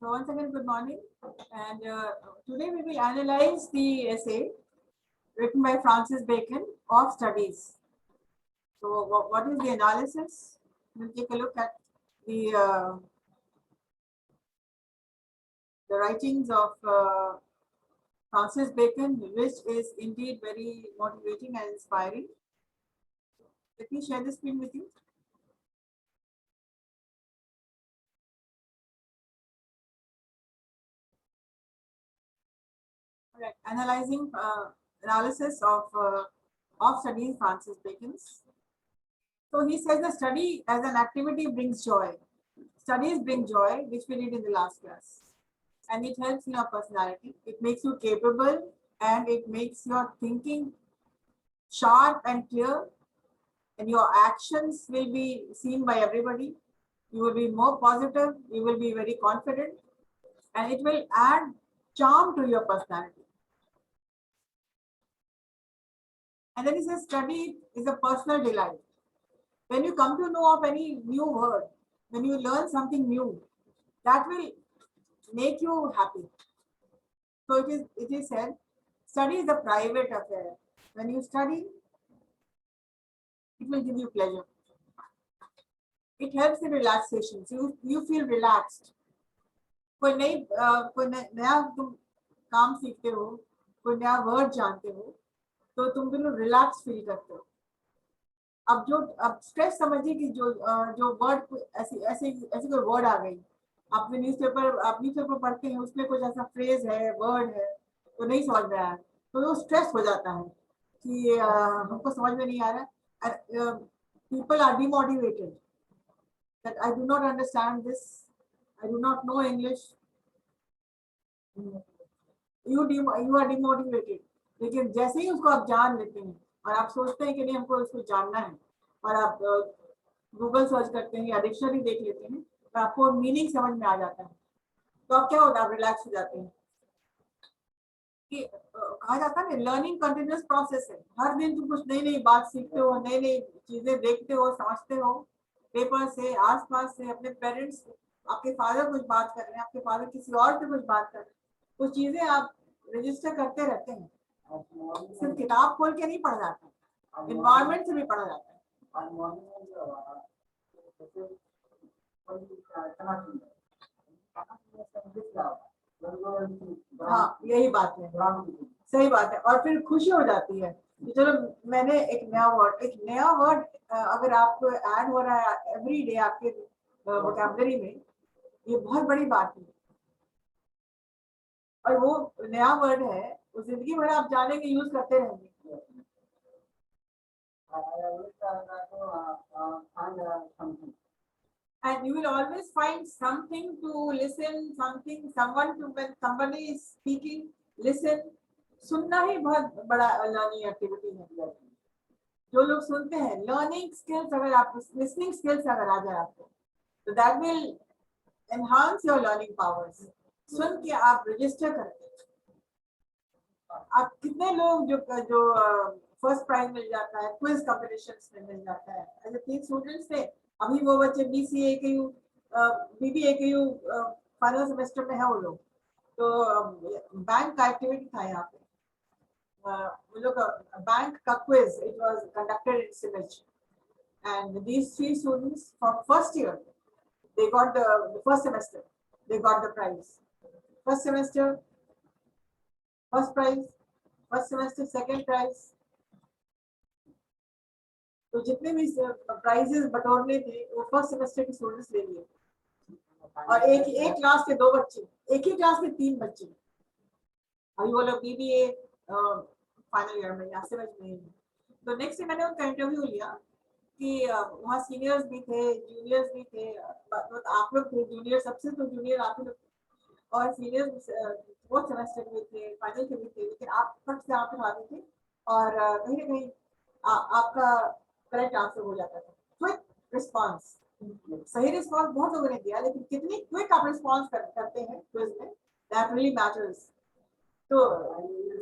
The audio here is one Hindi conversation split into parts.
So once again, good morning. And today we will analyze the essay written by Francis Bacon of Studies. So what is the analysis? We'll take a look at the writings of Francis Bacon, which is indeed very motivating and inspiring. Let me share the screen with you. All right, analyzing analysis of studies Francis Bacon's. So he says the study as an activity brings joy. Studies bring joy, which we did in the last class. And it helps in your personality. It makes you capable and it makes your thinking sharp and clear. And your actions will be seen by everybody. You will be more positive. You will be very confident. And it will add charm to your personality. And then he says study is a personal delight. When you come to know of any new word, when you learn something new, that will make you happy. So it is said, study is a private affair. When you study, it will give you pleasure. It helps in relaxation. So you feel relaxed. कोई नया तुम काम सीखते हो, कोई नया वर्ड जानते हो, तो तुम बिल्कुल रिलैक्स फील करते हो. अब स्ट्रेस समझिए कि जो वर्ड ऐसी ऐसी ऐसी कोई वर्ड आ गई, आप न्यूज़पेपर पढ़ते हैं, उसमें कुछ ऐसा फ्रेज है, वर्ड है, तो नहीं समझ में आया, तो वो स्ट्रेस हो जाता है कि हमको समझ में नहीं आ रहा है. People are demotivated that I do not understand this, I do not know English. You are demotivated. लेकिन जैसे ही उसको आप जान लेते हैं और आप सोचते हैं कि नहीं हमको उसको जानना है, और आप गूगल सर्च करते हैं या डिक्शनरी देख लेते हैं, तो आपको मीनिंग समझ में आ जाता है, तो आप क्या होता है, आप रिलैक्स हो जाते हैं. कि कहा जाता है ना, लर्निंग कंटिन्यूअस प्रोसेस है. हर दिन तुम कुछ नई नई बात सीखते हो, नई नई चीजें देखते हो, समझते हो, पेपर से, आसपास से, अपने पेरेंट्स से. आपके फादर कुछ बात कर रहे हैं, आपके फादर किसी और से कुछ बात कर रहे हैं, कुछ चीजें आप रजिस्टर करते रहते हैं. सिर्फ किताब खोल के नहीं पढ़ा जाता, एनवायरमेंट से भी पढ़ा जाता है. हाँ, यही बात है, सही बात है. और फिर खुशी हो जाती है कि चलो मैंने एक नया वर्ड अगर आपको ऐड हो रहा है एवरी डे आपके वोकैबुलरी में, ये बहुत बड़ी बात है. और वो नया वर्ड है, वो जिंदगी भर आप जानेंगे, यूज करते रहेंगे. And you will always find something to listen, someone to, when somebody is speaking, listen. सुनना ही बहुत बड़ा लर्निंग एक्टिविटी है. जो लोग सुनते हैं, लर्निंग स्किल्स अगर आप लिसनिंग स्किल्स अगर आ जाए आपको, तो that will enhance your learning powers. सुन के आप रजिस्टर करते हैं. आप कितने लोग जो फर्स्ट प्राइज मिल जाता है, क्विज कॉम्पिटिशंस में मिल जाता है, ऐसे 3 स्टूडेंट्स थे. अभी वो बच्चे BCA के BBA के फाइनल सेमेस्टर में है वो लोग. तो बैंक का एक्टिविटी था यहाँ पे, वो लोग बैंक का quiz, it was conducted in सिमिच, and these 3 students from first year, they got the first semester, they got the prize. First semester first prize, first semester second prize. तो जितने भी प्राइजेस बटोरने थे वो फर्स्ट सेमेस्टर के स्टूडेंट्स ले लिए. और एक क्लास के 2 बच्चे, एक ही क्लास के 3 बच्चे. अभी वो लोग BBA फाइनल ईयर में या समझ में. तो नेक्स्ट मैंने उनका इंटरव्यू लिया कि वहाँ सीनियर्स भी थे, जूनियर्स भी थे. आप लोग थे जूनियर, सबसे तो जूनियर आप लोग, और सीनियर्स फोर्थ सेमेस्टर में थे, फाइनल के भी थे, लेकिन आप फर्स्ट से आप आते थे और कहीं ना कहीं आपका करेक्ट आंसर हो जाता था. क्विक रिस्पांस, सही रिस्पांस बहुत लोगों ने दिया, लेकिन कितनी क्विक आप रिस्पांस करते हैं क्विज में, दैट रियली मैटर्स. तो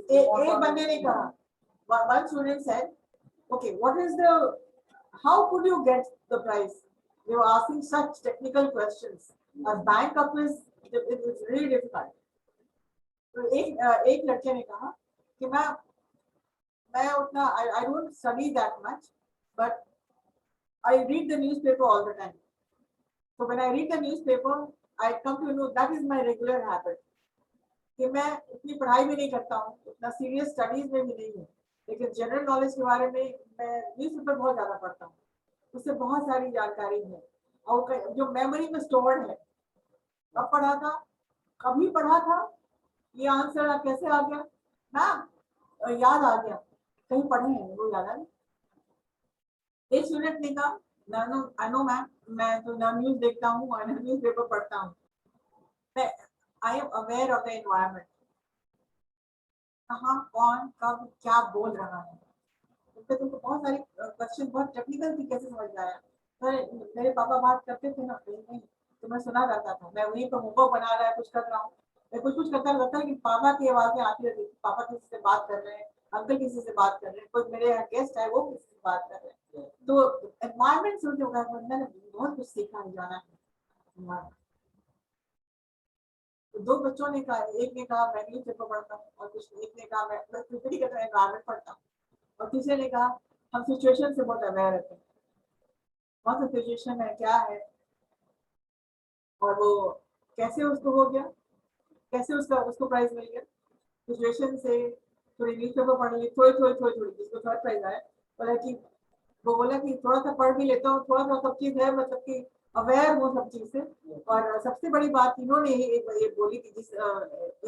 एक बंदे ने कहा, one student said, okay, how could you get the prize? They were asking such technical questions. और बैंक का quiz It's really difficult. तो एक लड़के ने कहा कि मैं उतना I don't study that much, but I read the newspaper all the time. So when I read the newspaper, I come to know that is my regular habit. कि मैं इतनी पढ़ाई भी नहीं करता हूँ, इतना सीरियस स्टडीज में भी नहीं हूँ, लेकिन जनरल नॉलेज के बारे में मैं न्यूज़पेपर बहुत ज्यादा पढ़ता हूँ, उससे बहुत सारी जानकारी है और जो मेमोरी में स्टोर्ड है। कब पढ़ा था, कभी पढ़ा था, ये आंसर कैसे आ गया ना, याद आ गया, कहीं पढ़े हैं वो याद आ गया। एक स्टूडेंट ने कहा आई नो मैम, मैं तो न्यूज देखता हूँ और न्यूज पेपर पढ़ता हूँ, I am aware of the environment, कहाँ कौन कब क्या बोल रहा है। तो बहुत सारी क्वेश्चन बहुत टेक्निकल तरीके से समझ में आया। तो मेरे पापा बात करते थे ना, नहीं तो मैं सुना जाता था, मैं वहीं पर होमवर्क बना रहा है, कुछ कर रहा हूँ, मैं कुछ करता रहता, लेकिन पापा की आवाजें आती रहती थी, पापा किसी से बात कर रहे हैं, अंकल किसी से बात कर रहे हैं, कोई मेरे यहाँ गेस्ट है वो किसी से बात कर रहे हैं। तो एनवायरमेंट से जो मैंने बहुत कुछ सीखा है जाना है। तो दो बच्चों ने कहा, एक ने कहा मैं न्यूज पेपर पढ़ता हूँ, और एक ने कहा मैं प्रिपेयर करता हूँ, एनवायरमेंट पढ़ता हूँ, और तीसरे ने कहा हम सिचुएशन से बहुत अवेयर रहते हैं, कौन सा सिचुएशन है क्या है, और वो कैसे उसको हो गया, कैसे उसको प्राइज मिल गया। सिचुएशन से थोड़ी न्यूज पेपर पढ़ ली, थोड़ी जिसको थर्ड प्राइज आया, बोला कि वो बोला कि थोड़ा सा पढ़ भी लेता हूँ, थोड़ा सा सब चीज है, मतलब कि अवेयर हूँ सब चीज से। और सबसे बड़ी बात इन्होंने एक बोली थी,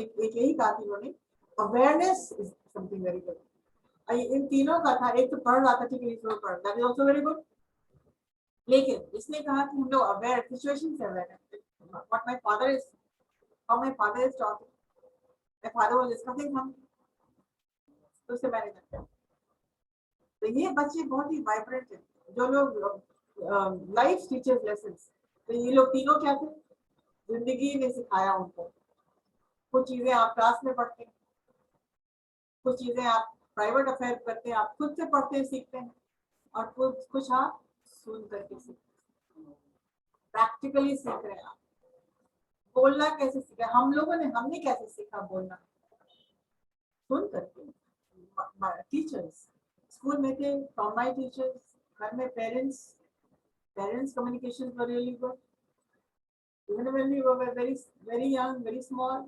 एक यही कहा थी इन्होंने, awareness is something very good. इन तीनों का था, एक तो पढ़ रहा था, ठीक है पढ़, that is also very good, लेकिन इसने कहा कि हम लोग अवेयर, सिचुएशन से अवेयर है। What my father is, how my father is talking, my father was discussing हम, तो उससे मैंने करता। तो ये बच्चे बहुत ही वाइब्रेंट है, जो लोग लाइफ टीचर्स लेसन्स, तो ये लोग तीनों क्या थे, जिंदगी ने सिखाया उनको। कुछ चीजें आप क्लास में पढ़ते हैं, कुछ चीजें आप प्राइवेट अफेयर करते हैं, आप खुद से पढ़ते हैं सीखते हैं, और कुछ आप सुन करके सीखते हैं, प्रैक्टिकली सीख रहे हैं आप। बोलना कैसे सीखा हम लोगों ने, हमने कैसे सीखा बोलना, सुन करके। टीचर्स स्कूल में थे, फ्रॉम माय टीचर्स, घर में parents communication were really good, even when we were very very young very small.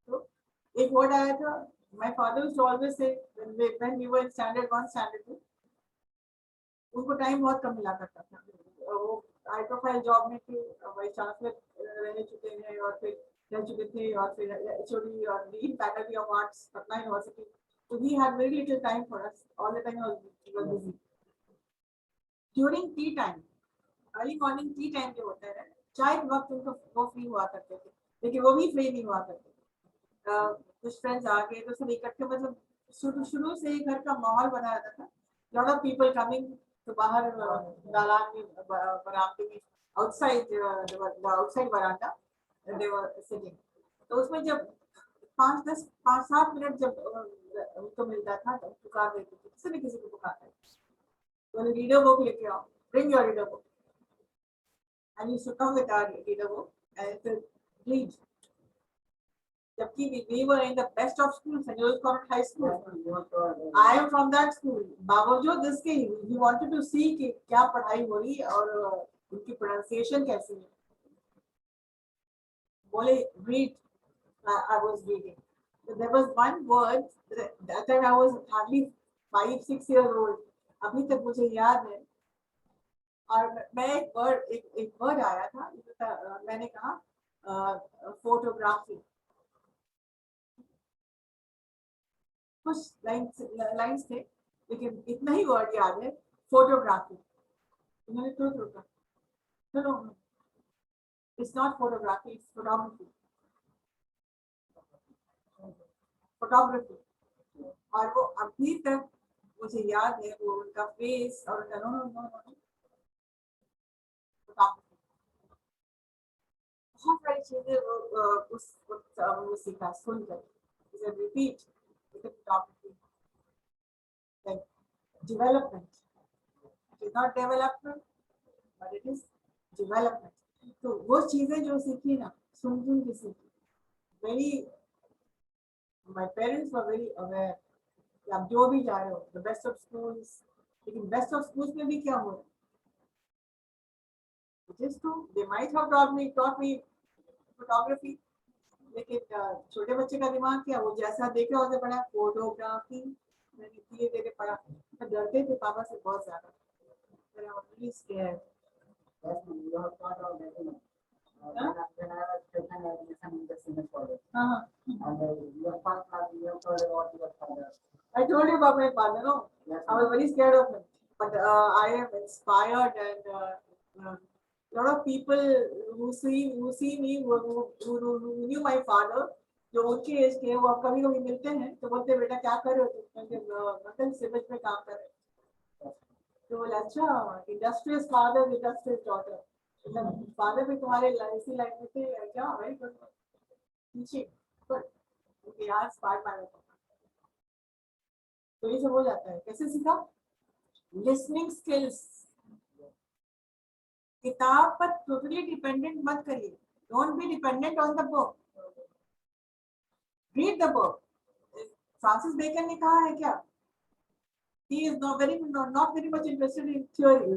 तो एक वर्ड आया था, my father used to always say when we were in standard 1 standard 2, उनको टाइम बहुत कम मिला करता था, वो हाई प्रोफाइल जॉब में थे, वाइस चांसलर रह चुके हैं, और फिर रह चुके थे, और फिर एचओडी और dean faculty of arts Patna university. So he had very little time for us. All the time he was busy. During tea time, early morning tea time जो होता है, चाय के वक्त उनको वो फ्री हुआ करते थे, लेकिन वो भी फ्री नहीं हुआ करते। कुछ फ्रेंड्स आ गए तो सब इकट्ठे, मतलब शुरू से ही घर का माहौल बना रहता था। लॉट ऑफ पीपल कमिंग, तो बाहर दालान में, बरामदे में, आउटसाइड बरामदा दे वर सिटिंग। तो उसमें जब 5-7 मिनट जब उनको मिलता था, तो पुकार देते थे, किसी न किसी को पुकारते थे, बोले रीडर बुक लेके आओ, bring your reader book, and you should come with our reader book and read. जबकि we were in the best of schools, St. Joseph's Convent High School. I am from that school. बावजूद इसके we wanted to see कि क्या पढ़ाई हो रही है और उनकी pronunciation कैसी है। बोले read, I was reading. So there was one word that time I was hardly 5-6 years old. अभी तक मुझे याद है। और मैं एक वर्ड आया था, मैंने कहा फोटोग्राफी। कुछ लाइन्स थे, लेकिन इतना ही वर्ड याद है, फोटोग्राफी। उन्होंने तुरंत रोका, no no, it's not photography, it's photography, photography. और वो अभी तक मुझे याद है, वो उनका फेस और उनका no no no no, photography. बहुत सारी चीजें वो सीखा सुनकर, repeat, photography, like development. It is not development, but it is development. तो वो चीजें जो सीखी ना, सुन सुन के सीखी। Very, my parents were very aware कि आप जो भी जा रहे हो, द बेस्ट ऑफ स्कूल्स, लेकिन बेस्ट ऑफ स्कूल्स में भी क्या हो रहा है? It is true, they might have taught me photography, लेकिन छोटे बच्चे का दिमाग क्या, वो जैसा देखे वैसे पढ़ा, फोटोग्राफी। मैंने धीरे धीरे पढ़ा, तो डरते थे पापा से बहुत ज्यादा। But I was really scared. Yes, ma'am, you have taught all that, you know. When I was taken admission in the senior college, and your first class, you have told about your father. I told you about my father, no? Yes, I was very scared of him. But I am inspired, and a lot of people who see me, who knew my father, जो उनके एज के, वो अब कभी कभी मिलते हैं तो बोलते बेटा क्या कर रहे हो तुम? मतलब सिविल में काम कर रहे हो। तो बोले अच्छा, इंडस्ट्रियस फादर इंडस्ट्रियस डॉटर, मतलब फादर भी तुम्हारे इसी लाइन में थे क्या? Very good teaching, good. Okay, यार स्मार्ट मैन। तो ये सब हो जाता है। कैसे सीखा? Listening skills. किताब पर टोटली डिपेंडेंट मत करिए। Don't be dependent on the book, read the book. Francis Bacon ने कहा है क्या? He is not very much interested in theory.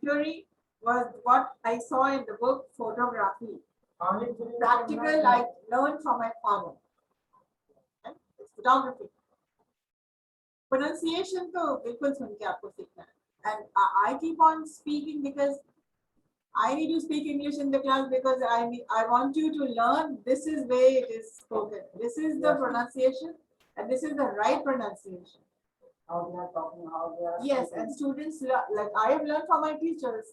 Theory was what I saw in the book photography. Practical I learned from my father. It's photography. Pronunciation तो बिल्कुल सुन के आपको सीखना है. And I keep on speaking because I need to speak English in the class, because I want you to learn this is way it is spoken. This is the pronunciation, and this is the right pronunciation. How they are talking, how they are. Yes, and students like I have learned from my teachers.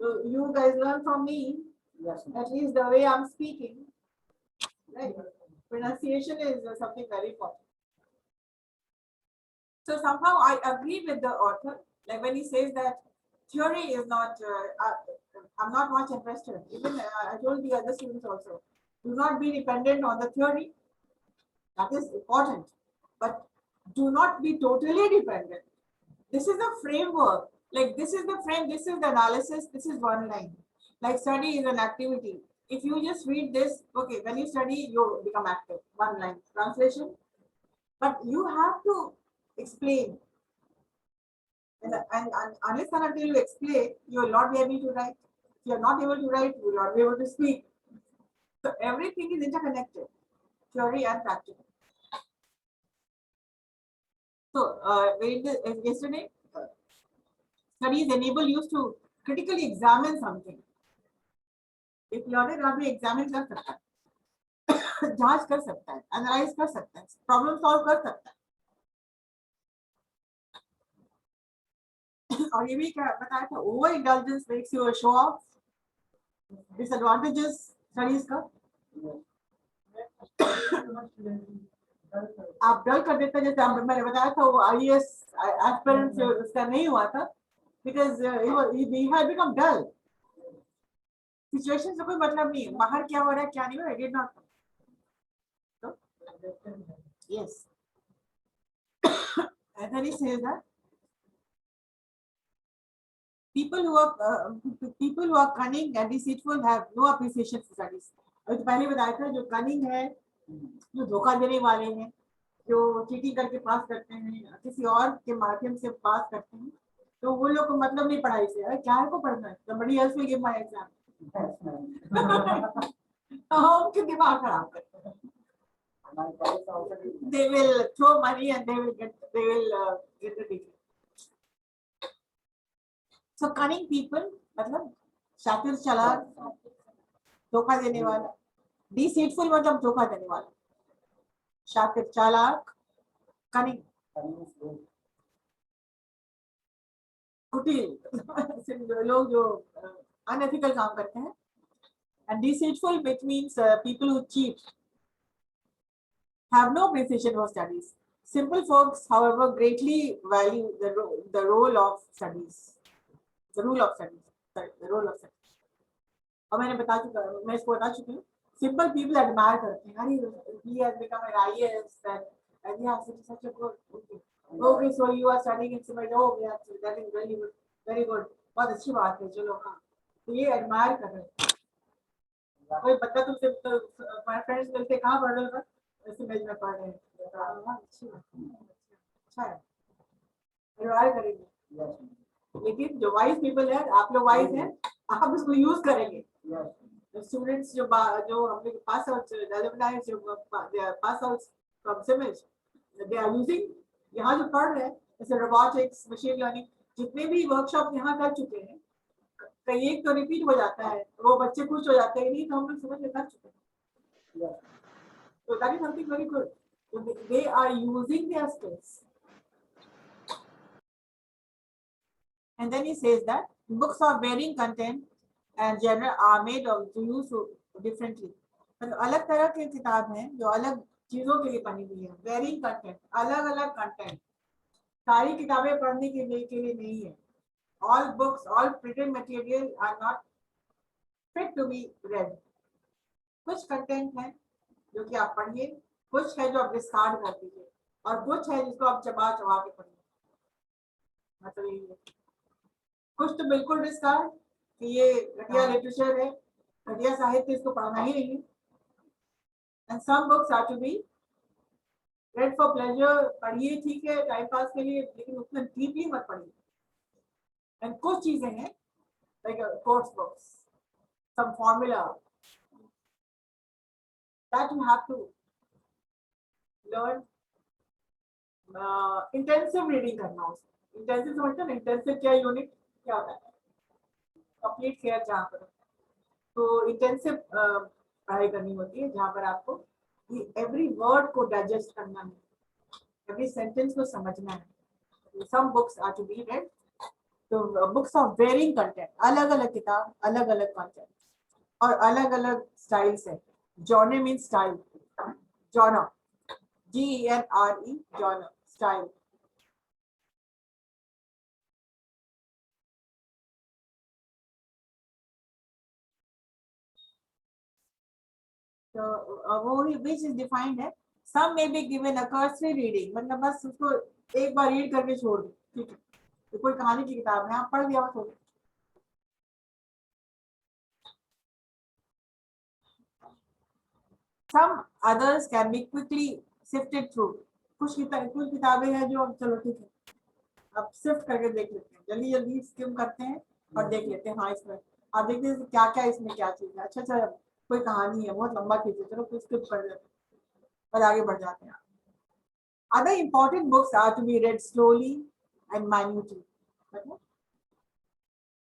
So you guys learn from me. Yes, ma'am. At least the way I'm speaking. Right? Pronunciation is something very important. So somehow I agree with the author, like when he says that theory is not, I'm not much interested. Even I told the other students also, do not be dependent on the theory. That is important, but do not be totally dependent. This is the framework. Like this is the frame, this is the analysis, this is one line. Like study is an activity. If you just read this, okay, when you study, you become active. One line translation. But you have to explain. And unless and until you explain, you will not be able to write. If you are not able to write, you will not be able to speak. So everything is interconnected, theory and practical. So yesterday, studies enable you to critically examine something. एक लर्नर आदमी एग्जामिन कर सकता है, जांच कर सकता है, एनालाइज कर सकता है, प्रॉब्लम सॉल्व कर सकता है। और ये भी क्या बताया था, over indulgence makes you a show off. Disadvantages studies का, आप डल कर देते, जैसे मैंने बताया था वो आईएएस एस्पिरेंट से उसका नहीं हुआ था, because he had become dull. Situation से कोई मतलब नहीं है, बाहर क्या हो रहा है क्या नहीं हो रहा है, did not know. Yes. And then he says that people who are cunning and deceitful have no appreciation for studies. अभी तो पहले बताया था, जो cunning है, जो धोखा देने वाले हैं, जो चीटिंग करके पास करते हैं, किसी और के माध्यम से पास करते हैं, तो वो लोग को मतलब नहीं पढ़ाई से। अरे क्या है को पढ़ना है, somebody else will give my exam. हम क्यों दिमाग खराब करते हैं? They will throw money and they will get the degree. So cunning people, मतलब शातिर चालाक, धोखा देने वाला. Deceitful मतलब धोखा देने वाला. शातिर चालाक, cunning, कुटिल लोग जो unethical काम करते हैं. And deceitful, which means people who cheat, have no appreciation for studies. Simple folks, however, greatly value the role of studies. The rule of studies. Sorry, the role of studies. और मैं इसको बता चुकी हूँ. Simple people admire करते हैं. अरे, he has become an IAS and he has such a good. Okay, so you are studying in Simple. Oh, yeah, that is very good, very good. बहुत अच्छी बात है। चलो हाँ, तो ये एडमायर कर रहे हैं। कोई बच्चा तुमसे तुम्हारे फ्रेंड्स मिलते कहाँ पढ़ रहे हो? ऐसे मेज में पढ़ रहे हैं। हाँ, अच्छी बात है, अच्छा है, एडमायर करेंगे। लेकिन जो वाइज पीपल है, आप लोग वाइज हैं, आप इसको यूज करेंगे। स्टूडेंट्स जो हम लोग पास आउट जो पास आउट फ्रॉम सेमेज, दे आर यूजिंग, यहाँ जो पढ़ रहे हैं जैसे रोबोटिक्स, मशीन लर्निंग, जितने भी वर्कशॉप यहाँ कर चुके हैं, कई एक तो रिपीट हो जाता है, वो बच्चे खुश हो जाते हैं, नहीं तो हम लोग समझ में कर चुके हैं। So that is something very good. So they are using their skills. And then he says that books of varying content and genre are made of to use differently. मतलब अलग तरह के किताब हैं जो अलग चीजों के लिए बनी हुई है। वेरिंग कंटेंट, अलग अलग कंटेंट, सारी किताबें पढ़ने के लिए नहीं है। All books, all printed material are not fit to be read. कुछ कंटेंट है जो कि आप पढ़िए, कुछ है जो आप डिस्कार्ड कर दीजिए, और कुछ है जिसको आप चबा चबा के पढ़िए। मतलब यही है, कुछ तो बिल्कुल डिस्कार्ड कि ये घटिया लिटरेचर है, घटिया साहित्य, इसको पढ़ना ही नहीं है। And some books are to be read for pleasure, पढ़िए ठीक है टाइम पास के लिए, लेकिन उतना डीपली मत पढ़िए। एंड कुछ चीजें हैं like course books, some formula that you have to learn. Intensive reading करना, उसको इंटेंसिव समझते हैं ना, इंटेंसिव क्या यूनिट क्या होता है, कंप्लीट केयर जहाँ पर, तो इंटेंसिव पढ़ाई करनी होती है जहाँ पर आपको एवरी वर्ड को डाइजेस्ट करना है, एवरी सेंटेंस को समझना है। Some books are to be read, तो बुक्स ऑफ वेरिंग कंटेंट, अलग अलग किताब, अलग अलग कंटेंट और अलग अलग स्टाइल्स है। Genre mean style, genre, GENRE, genre, style. तो वो which is defined है, some may be given a cursory reading, मतलब बस उसको एक बार रीड करके छोड़ दो, ठीक है, तो कोई कहानी की किताब है, आप पढ़ लिया छोड़। Some others can be quickly sifted through, कुछ किताबें हैं जो चलो ठीक है, अब सिफ्ट करके देख लेते हैं, जल्दी जल्दी स्किम करते हैं और देख लेते हैं। हाँ, इसमें आप देखते हैं क्या क्या इसमें क्या चीज है, अच्छा अच्छा कोई कहानी है, बहुत लंबा खींचे, चलो कुछ स्किप कर लेते हैं और आगे बढ़ जाते हैं। Other important books are to be read slowly and minutely.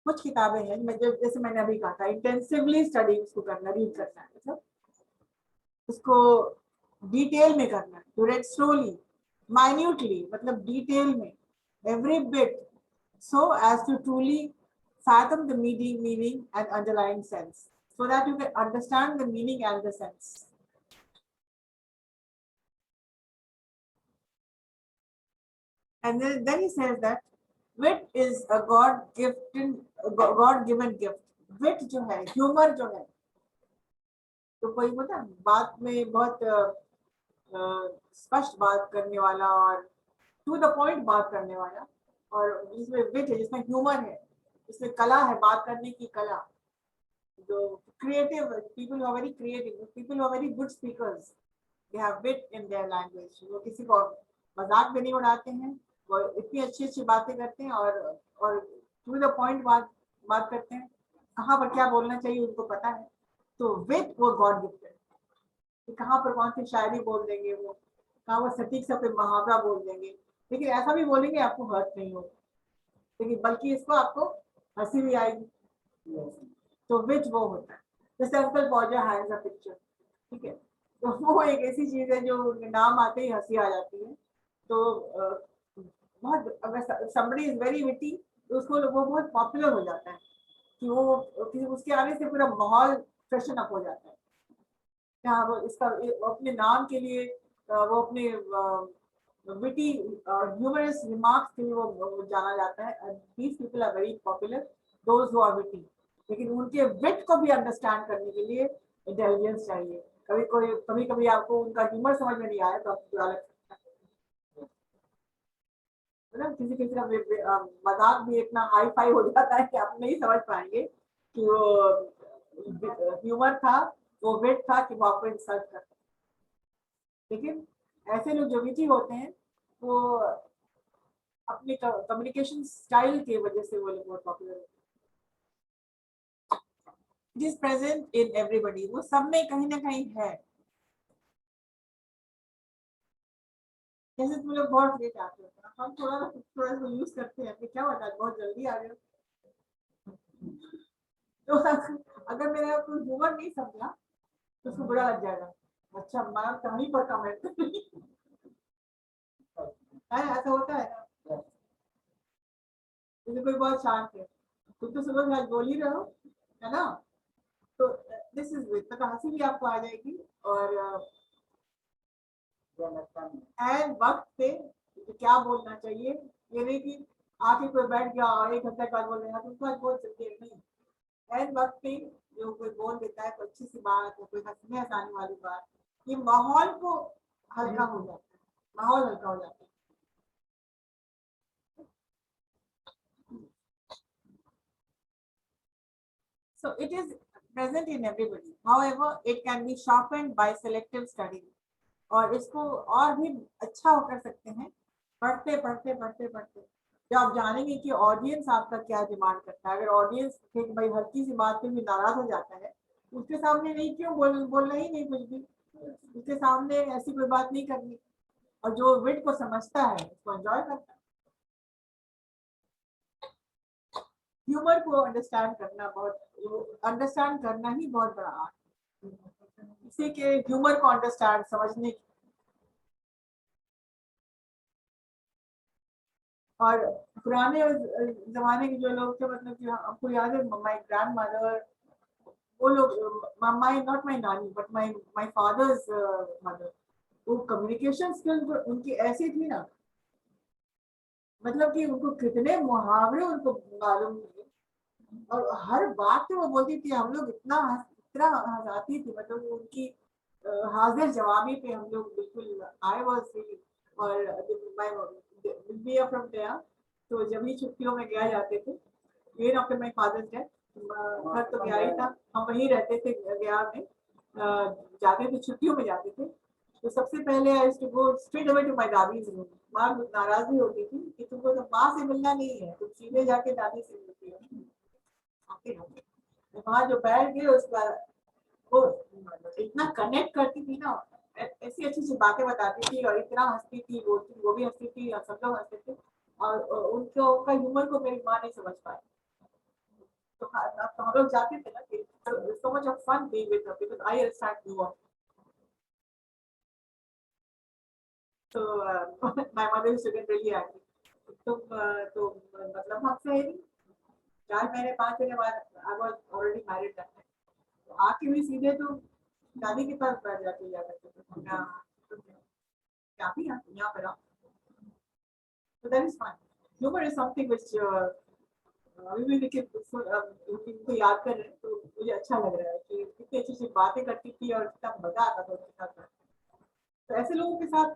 कुछ किताबें हैं जैसे मैंने अभी कहा था, इंटेंसिवली स्टडी उसको करना, रीड करना है, मतलब उसको डिटेल में करना है, टू रेड स्लोली, माइन्यूटली मतलब डिटेल में, every bit, so as to truly fathom the meaning and underlying sense, so that you can understand the meaning and the sense. And then he says that wit is a God given gift. Wit जो है, humor जो है, तो कोई मतलब बात में बहुत स्पष्ट बात करने वाला और टू द पॉइंट बात करने वाला, और जिसमें विट है, जिसमें ह्यूमर है, जिसमें कला है, बात करने की कला, जो creative people who are very creative, people who are very good speakers, they have wit in their language. वो किसी को मजाक में नहीं उड़ाते हैं, वो इतनी अच्छी अच्छी बातें करते हैं और टू द पॉइंट बात करते हैं, कहाँ पर क्या बोलना चाहिए उनको पता है। तो विट वो गॉड गिफ्ट है, कि कहाँ पर कौन सी शायरी बोल देंगे, वो कहाँ वो सटीक सा कोई मुहावरा बोल देंगे, लेकिन ऐसा भी बोलेंगे आपको हर्ट नहीं होगा, लेकिन बल्कि इसको आपको हंसी भी आएगी। तो विच वो होता है, जैसे अंकल पौजा हैज अ पिक्चर, ठीक है, तो वो एक ऐसी चीज है जो नाम आते ही हंसी आ जाती है। तो बहुत, अगर somebody is very witty, तो उसको वो बहुत पॉपुलर हो जाता है, कि वो उसके आने से पूरा माहौल फ्रेशन अप हो जाता है। हाँ, वो इसका अपने नाम के लिए, वो अपने विटी ह्यूमरस रिमार्क्स के लिए वो जाना जाता है। These people are very popular, those who are witty, लेकिन उनके विट को भी अंडरस्टैंड करने के लिए इंटेलिजेंस चाहिए। कभी कभी आपको उनका ह्यूमर समझ में नहीं आया तो आपको बुरा लग सकता है। मतलब किसी किसी का मजाक भी इतना हाई फाई हो जाता है कि आप नहीं समझ पाएंगे कि वो ह्यूमर था, वो वेट था कि वो आपको इंसल्ट कर। लेकिन ऐसे लोग जो विची होते हैं वो अपने कम्युनिकेशन स्टाइल की वजह से वो लोग बहुत पॉपुलर होते हैं। It is present in everybody, वो सब में कहीं ना कहीं है। जैसे तुम लोग बहुत लेट आते हो, हम थोड़ा थोड़ा सा यूज करते हैं कि क्या बता बहुत जल्दी आ गए। तो अगर मेरा कोई ह्यूमर नहीं समझा तो उसको बुरा लग जाएगा, अच्छा मैम कहीं पर कमेंट है, ऐसा होता है ना। जैसे कोई बहुत शांत है, तुम तो सुबह आज बोल ही रहे हो, है ना। तो दिस इज विद, मतलब हंसी भी आपको आ जाएगी और एंड वक्त पे क्या बोलना चाहिए, ये नहीं कि आके कोई बैठ गया और 1 घंटे बाद बोल रहे हैं तुमको आज बहुत जल्दी है, नहीं। एंड वक्त पे जो कोई बोल देता है कोई अच्छी सी बात या कोई हंसने हंसाने वाली बात, ये माहौल को हल्का हो जाता है, माहौल हल्का हो जाता है। So it is present in everybody. However, it can be sharpened by selective study. और इसको और भी अच्छा हो कर सकते हैं पढ़ते पढ़ते पढ़ते पढ़ते, जब आप जानेंगे कि ऑडियंस आपका क्या डिमांड करता है। अगर ऑडियंस भाई हल्की सी बात पे भी नाराज हो जाता है, उसके सामने नहीं, क्यों बोलना ही नहीं कुछ भी, उसके सामने ऐसी कोई बात नहीं करनी। और जो विट को समझता है उसको एंजॉय करता है। ह्यूमर को अंडरस्टैंड करना ही बहुत बड़ा आर्ट, किसी के ह्यूमर को अंडरस्टैंड समझने की। और पुराने जमाने के जो लोग थे, मतलब कि आपको याद है माय ग्रैंड मदर, वो लोग, माय नॉट माय नानी बट माय फादर्स मदर, वो कम्युनिकेशन स्किल्स उनकी ऐसी थी ना, मतलब कि उनको कितने मुहावरे उनको मालूम थे। और हर बात पे वो बोलती थी, हम लोग इतना हंसाती थी, मतलब उनकी हाजिर जवाबी पे हम लोग बिल्कुल आई वाज रियली। और फ्रॉम देयर, तो जब भी छुट्टियों में गया जाते थे, even after my father's death, घर तो गया ही था, हम वहीं रहते थे गया में, जाते थे छुट्टियों में जाते थे। तो सबसे पहले I used to go straight away to my दादीज रूम। माँ नाराज भी होती थी कि तुमको तो माँ से मिलना नहीं है, तुम सीधे जाके दादी से मिलती हो। वहां जो बैठ गए उसका वो इतना कनेक्ट करती थी ना, ऐसी अच्छी अच्छी बातें बताती थी और इतना हंसती थी, वो भी हंसती थी और सब लोग हंसते थे। और उनके उनका ह्यूमर को मेरी माँ नहीं समझ पाई। तो हम लोग जाते थे ना कि so much of fun being with her because I understand humor. So my mother used to get really angry. तो मतलब हमसे है नहीं, 4 महीने 5 महीने बाद I was already married that time. तो आके भी सीधे तो दादी के पास बैठ जाती जा करते थे, क्या भी यहाँ पर आओ। So that is fun. Humor is something which अभी भी देखिए इनको याद कर रहे हैं तो मुझे अच्छा लग रहा है कि कितनी अच्छी अच्छी बातें करती थी और कितना मजा आता था उनके साथ। तो ऐसे लोगों के साथ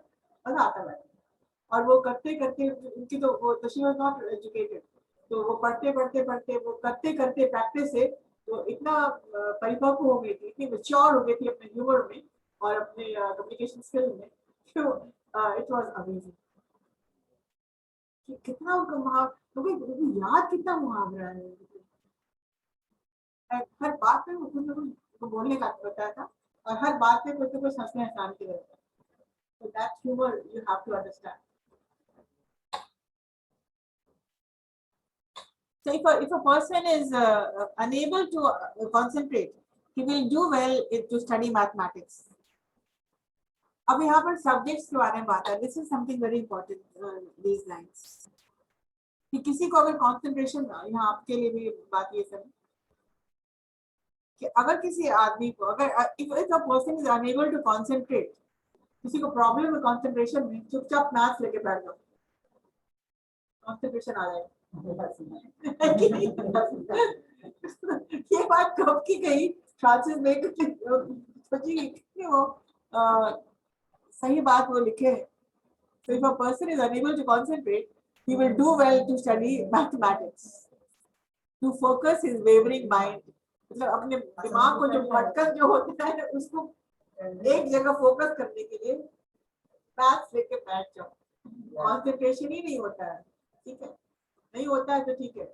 मजा आता है। और वो करते करते उनकी तो वो शी वाज नॉट एजुकेटेड, तो वो पढ़ते पढ़ते पढ़ते वो करते करते प्रैक्टिस से तो इतना परिपक्व हो गई थी, इतनी मेच्योर हो गई थी अपने ह्यूमर में और अपने कम्युनिकेशन स्किल में, इट वाज अमेजिंग। कितना क्योंकि याद कितना मुहावरा है, हर बात पे कुछ ना कुछ बोलने का बताया था और हर बात पे कुछ ना कुछ हंसने हंसाने के रहता है। So that humor you have to understand. So if a person is unable to concentrate, he will do well to study mathematics. अब यहाँ पर सब्जेक्ट्स के बारे में बात है, this is something very important these lines, कि किसी को अगर कंसंट्रेशन, यहाँ आपके लिए भी बात ये सब कि अगर किसी आदमी को अगर if a person is unable to concentrate, किसी को प्रॉब्लम है कंसंट्रेशन में, चुपचाप मैथ्स लेके बैठ जाओ, कंसंट्रेशन आ जाएगा। ये बात कब की गई, फ्रांसिस बेकन सोची कि वो सही बात वो लिखे। So if a person is unable to concentrate, he will do well to study mathematics. To focus his wavering mind. मतलब अपने दिमाग को जो भटकन जो होता है ना उसको एक जगह फोकस करने के लिए मैथ्स लेके बैठ जाओ. कॉन्सेंट्रेशन ही नहीं होता है. ठीक है, नहीं होता है तो ठीक है.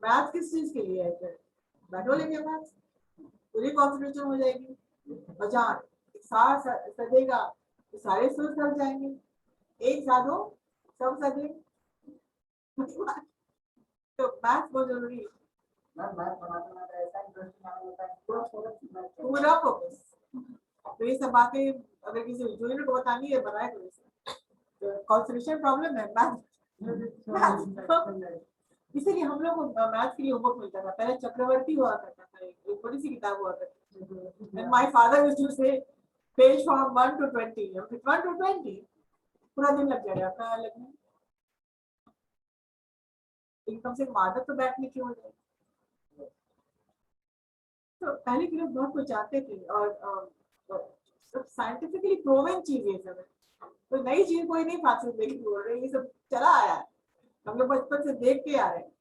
मैथ्स किस चीज के लिए है फिर? बैठो लेके मैथ्स, पूरी कॉन्सेंट्रेशन हो जाएगी. और जहाँ सार सदेगा तो सारे सुर सज जाएंगे. एक साधो सब सदे. तो मैथ्स बहुत जरूरी है. पूरा फोकस. तो ये सब बातें अगर किसी जूनियर को बतानी है बनाए तो कॉन्सेंट्रेशन प्रॉब्लम है मैथ. इसीलिए हम लोग को मैथ के लिए होमवर्क मिलता था. पहले चक्रवर्ती हुआ करता था, एक बड़ी सी किताब हुआ करती थी. And my father used to say page from 1 to 20. 1 to 20 पूरा दिन लग जाएगा लगने. लेकिन कम से कम आदत तो बैठने की हो जाएगी. तो पहले के लोग बहुत कुछ जानते थे और सब साइंटिफिकली प्रूवन चीज है सब. तो नई चीज कोई नहीं फांसी देखी बोल रही. ये सब चला आया है, हम लोग बचपन से देख के आ रहे हैं.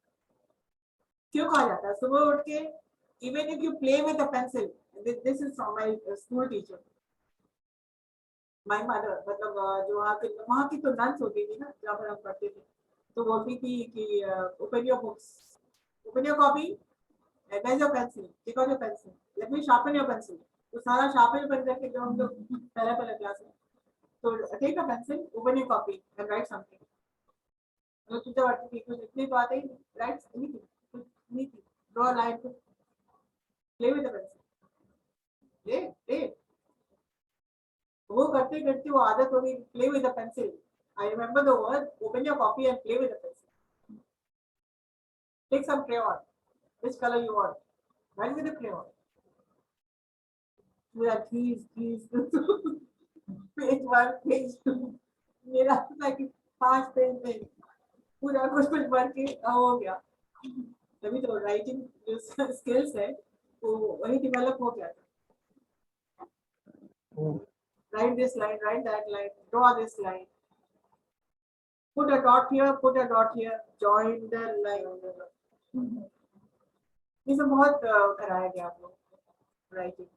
क्यों कहा जाता है सुबह उठ के even if you play with a pencil. This is from my school teacher, my mother. मतलब जो वहाँ की तो नन्स होती थी ना जहाँ पर हम पढ़ते थे, तो बोलती थी कि open your books, open your copy, where's your pencil, take out your pencil, let me sharpen your pencil. तो सारा शार्पन पेन करके जो हम लोग पहले क्लास में, तो take a pencil, open your copy and write something. मतलब तुझे बात की कुछ इतनी बात है, write anything, draw a line, play with the pencil, play. वो करते करते वो आदत हो गई. play with the pencil. I remember the word, open your copy and play with the pencil. Take some crayon, which color you want, write with the crayon. पूरा खींच पेज 1 पेज 2 मेरा था कि 5 पेज में पूरा कुछ भर के हो गया. तभी तो राइटिंग जो स्किल्स है वो वही डेवलप हो गया था. Write this line, write that line, draw this line, put a dot here, join the line. ये सब बहुत कराया गया आप लोग writing.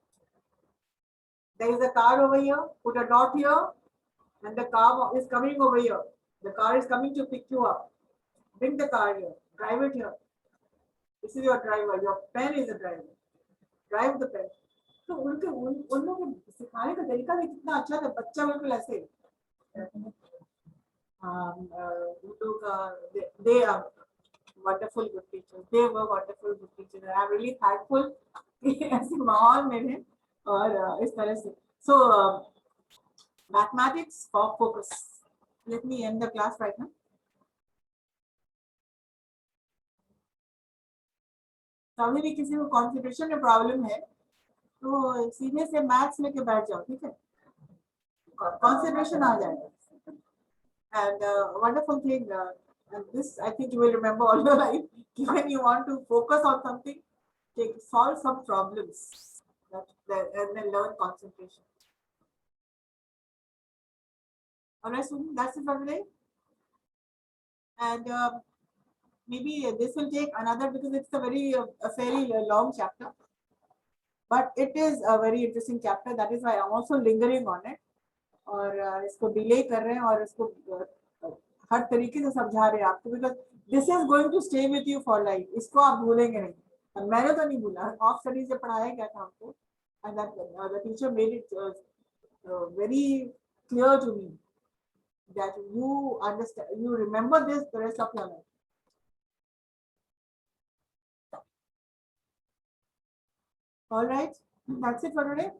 There is a car over here, put a dot here, and the car is coming over here. The car is coming to pick you up. Bring the car here, drive it here. This is your driver, your pen is the driver. Drive the pen. तो उन लोगों को सिखाने का तरीका भी कितना अच्छा था. बच्चा बिल्कुल ऐसे they are wonderful good teachers. They were wonderful good teachers. I am really thankful ऐसे माहौल में है और इस तरह से. So mathematics for focus. Let me end the class right now. कभी भी किसी को कॉन्सेंट्रेशन में प्रॉब्लम है तो सीधे से मैथ्स लेके बैठ जाओ. ठीक है, कॉन्सेंट्रेशन आ जाएगा. And wonderful thing, and this I think you will remember all your life. When you want to focus on something, solve some problems, and then learn concentration. Alright, so that's it for today. And maybe this will take another, because it's a fairly long chapter, but it is a very interesting chapter. That is why I'm also lingering on it. और इसको डिले कर रहे हैं और इसको हर तरीके से समझा रहे हैं आपको, because this is going to stay with you for life. इसको आप भूलेंगे नहीं. और मैंने तो नहीं भूला. ऑफ स्टडी से पढ़ाया गया था हमको, and the teacher made it very clear to me that you understand, you remember this the rest of your life. All right, that's it for today.